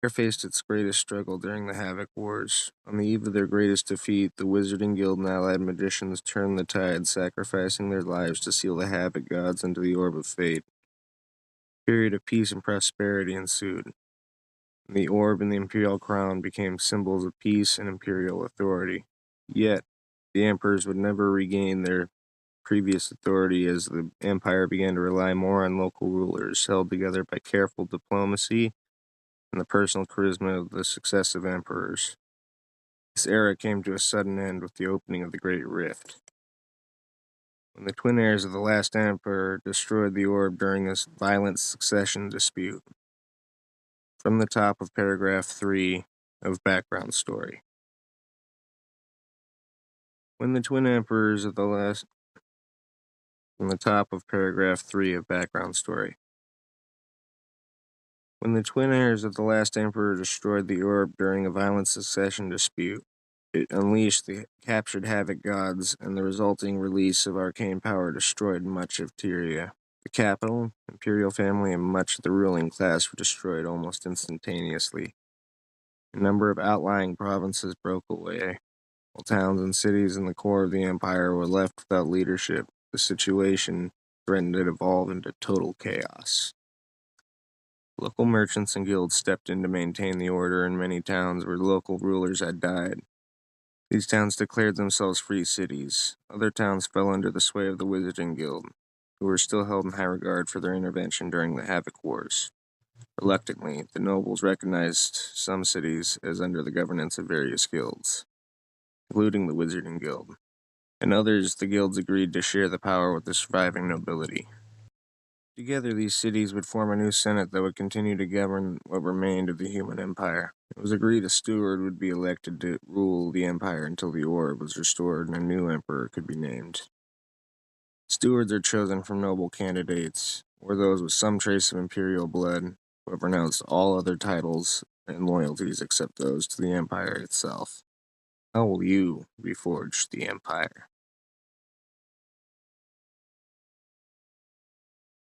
Empire faced its greatest struggle during the Havoc Wars. On the eve of their greatest defeat, the Wizarding Guild and allied magicians turned the tide, sacrificing their lives to seal the Havoc gods into the Orb of Fate. A period of peace and prosperity ensued. The orb and the imperial crown became symbols of peace and imperial authority. Yet, the emperors would never regain their previous authority as the empire began to rely more on local rulers, held together by careful diplomacy and the personal charisma of the successive emperors. This era came to a sudden end with the opening of the Great Rift, when the twin heirs of the last emperor destroyed the orb during a violent succession dispute. From the top of paragraph 3 of background story. When the twin emperors of the last From the top of paragraph 3 of background story. When the twin heirs of the last emperor destroyed the orb during a violent succession dispute, it unleashed the captured Havoc gods, and the resulting release of arcane power destroyed much of Tyria. The capital, imperial family, and much of the ruling class were destroyed almost instantaneously. A number of outlying provinces broke away, while towns and cities in the core of the empire were left without leadership. The situation threatened to evolve into total chaos. Local merchants and guilds stepped in to maintain the order in many towns where local rulers had died. These towns declared themselves free cities. Other towns fell under the sway of the Wizarding Guild, who were still held in high regard for their intervention during the Havoc Wars. Reluctantly, the nobles recognized some cities as under the governance of various guilds, including the Wizarding Guild. In others, the guilds agreed to share the power with the surviving nobility. Together, these cities would form a new senate that would continue to govern what remained of the human empire. It was agreed a steward would be elected to rule the empire until the orb was restored and a new emperor could be named. Stewards are chosen from noble candidates, or those with some trace of imperial blood, who have renounced all other titles and loyalties except those to the empire itself. How will you reforge the empire?